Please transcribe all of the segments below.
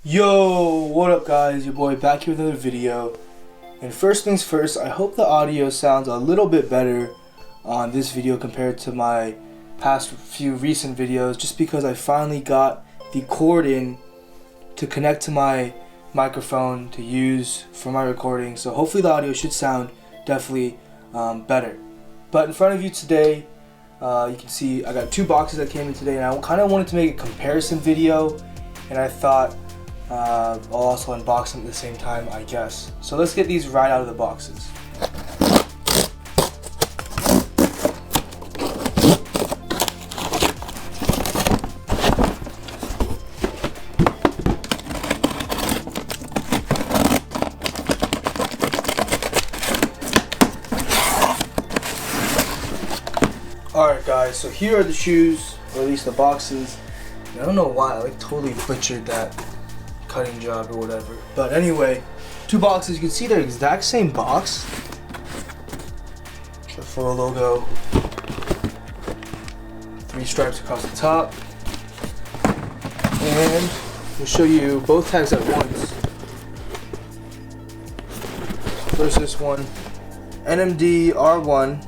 Yo, what up guys, your boy back here with another video. And first things first, I hope the audio sounds a little bit better on this video compared to my past few recent videos, just because I finally got the cord in to connect to my microphone to use for my recording. So hopefully the audio should sound definitely better. But in front of you today, you can see I got two boxes that came in today, and I kind of wanted to make a comparison video, and I thought I'll also unbox them at the same time, I guess. So let's get these right out of the boxes. Alright guys, so here are the shoes, or at least the boxes. I don't know why, I totally butchered that cutting job or whatever. But anyway, two boxes. You can see they're the exact same box. The full logo. 3 stripes across the top. And we'll show you both tags at once. First this one. NMD R1.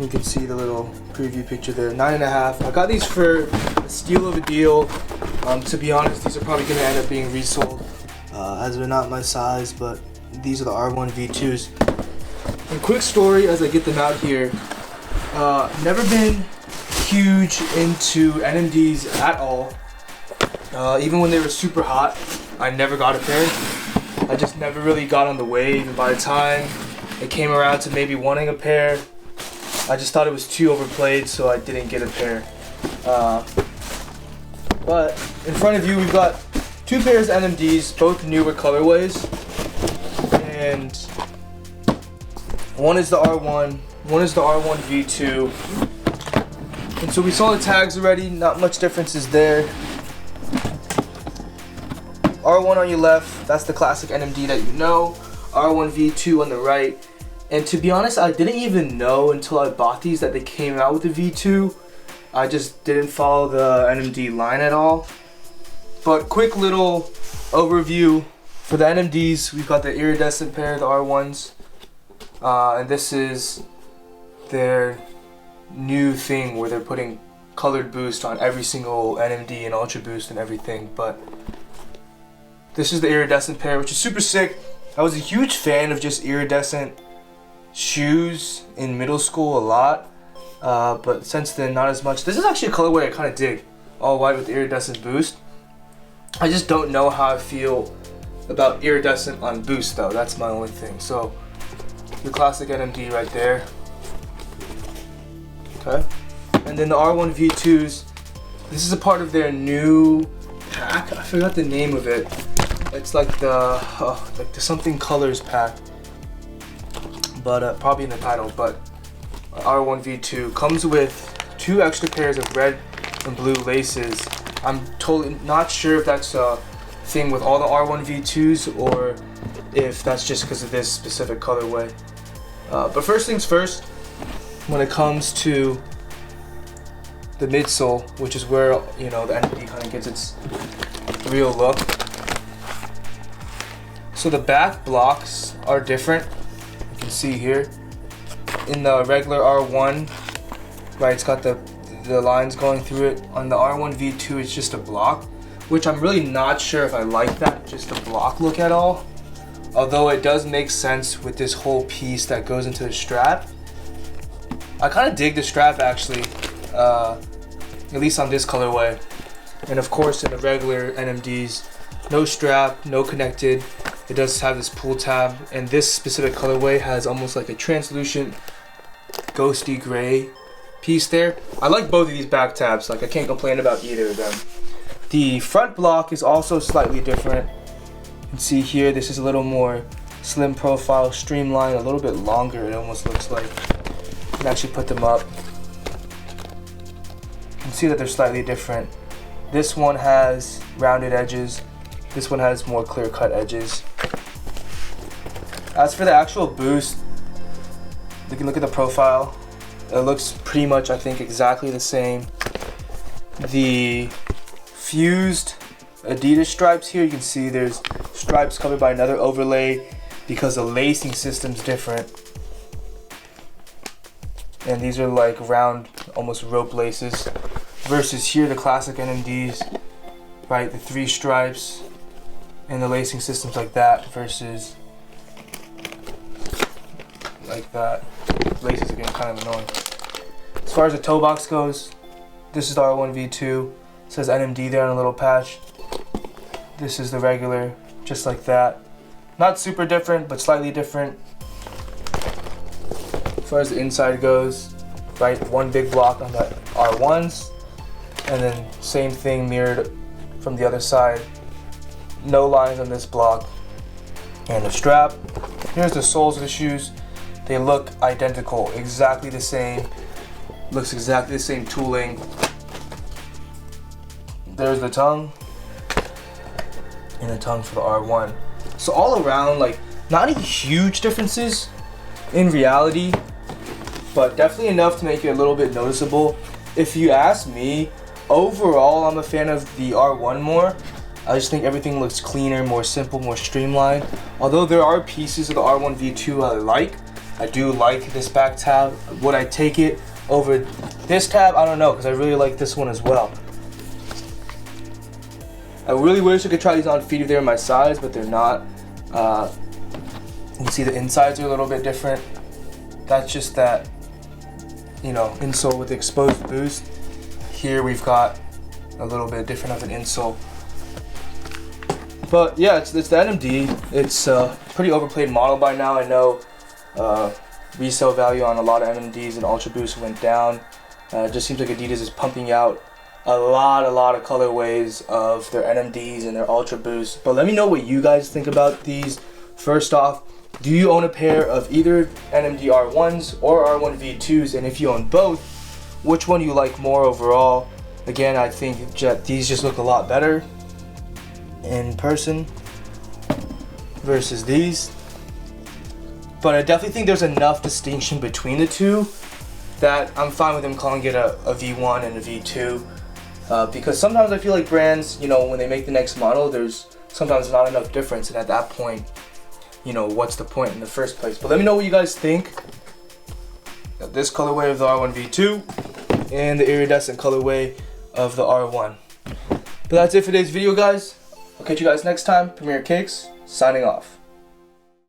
You can see the little preview picture there. 9.5. I got these for a steal of a deal. To be honest, these are probably going to end up being resold as they're not my size, but these are the R1 V2s. And quick story as I get them out here. Never been huge into NMDs at all. Even when they were super hot, I never got a pair. I just never really got on the wave, and by the time it came around to maybe wanting a pair, I just thought it was too overplayed, so I didn't get a pair. But in front of you, we've got 2 pairs of NMDs, both newer colorways, and one is the R1, one is the R1 V2. And so we saw the tags already, not much differences there. R1 on your left, that's the classic NMD that you know. R1 V2 on the right. And to be honest, I didn't even know until I bought these that they came out with the V2. I just didn't follow the NMD line at all. But quick little overview for the NMDs. We've got the Iridescent pair, the R1s. And this is their new thing where they're putting colored boost on every single NMD and Ultra Boost and everything. But this is the Iridescent pair, which is super sick. I was a huge fan of just iridescent shoes in middle school a lot. But since then, not as much. This is actually a colorway I kind of dig. All white with iridescent boost. I just don't know how I feel about iridescent on boost though. That's my only thing. So, the classic NMD right there. Okay. And then the R1 V2s. This is a part of their new pack. I forgot the name of it. It's like the something colors pack. But probably in the title. But R1 V2 comes with 2 extra pairs of red and blue laces. I'm totally not sure if that's a thing with all the R1 V2s or if that's just because of this specific colorway. But first things first, when it comes to the midsole, which is where the NMD kind of gets its real look. So the back blocks are different. You can see here. In the regular R1, right, it's got the lines going through it. On the R1 V2, it's just a block, which I'm really not sure if I like that, just a block look at all. Although it does make sense with this whole piece that goes into the strap. I kind of dig the strap actually, at least on this colorway. And of course in the regular NMDs, no strap, no connected. It does have this pull tab, and this specific colorway has almost like a translucent ghosty gray piece there. I like both of these back tabs, like I can't complain about either of them. The front block is also slightly different. You can see here, this is a little more slim profile, streamlined, a little bit longer it almost looks like. You can actually put them up. You can see that they're slightly different. This one has rounded edges. This one has more clear-cut edges. As for the actual boost, you can look at the profile. It looks pretty much, I think, exactly the same. The fused Adidas stripes here. You can see there's stripes covered by another overlay because the lacing system's different. And these are like round, almost rope laces. Versus here, the classic NMDs, right? The 3 stripes and the lacing systems like that versus like that. Laces are getting kind of annoying. As far as the toe box goes, this is the R1 V2. It says NMD there on a little patch. This is the regular, just like that. Not super different, but slightly different. As far as the inside goes, right, one big block on the R1s, and then same thing mirrored from the other side. No lines on this block. And the strap. Here's the soles of the shoes. They look identical, exactly the same. Looks exactly the same tooling. There's the tongue. And the tongue for the R1. So all around, like, not any huge differences in reality, but definitely enough to make it a little bit noticeable. If you ask me, overall I'm a fan of the R1 more. I just think everything looks cleaner, more simple, more streamlined. Although there are pieces of the R1 V2 I like. I do like this back tab. Would I take it over this tab? I don't know, because I really like this one as well. I really wish I could try these on feet if they were my size, but they're not. You can see the insides are a little bit different. That's just that, you know, insole with the exposed boost. Here we've got a little bit different of an insole. But yeah, it's the NMD. It's a pretty overplayed model by now. I know resale value on a lot of NMDs and Ultra Boost went down. It just seems like Adidas is pumping out a lot of colorways of their NMDs and their Ultra Boosts. But let me know what you guys think about these. First off, do you own a pair of either NMD R1s or R1 V2s? And if you own both, which one you like more overall? Again, I think these just look a lot better in person versus these. But I definitely think there's enough distinction between the two that I'm fine with them calling it a V1 and a V2. Because sometimes I feel like brands, you know, when they make the next model, there's sometimes not enough difference, and at that point, you know, what's the point in the first place? But let me know what you guys think of this colorway of the R1 V2 and the iridescent colorway of the R1. But that's it for today's video, guys. I'll catch you guys next time. Premier Cakes, signing off.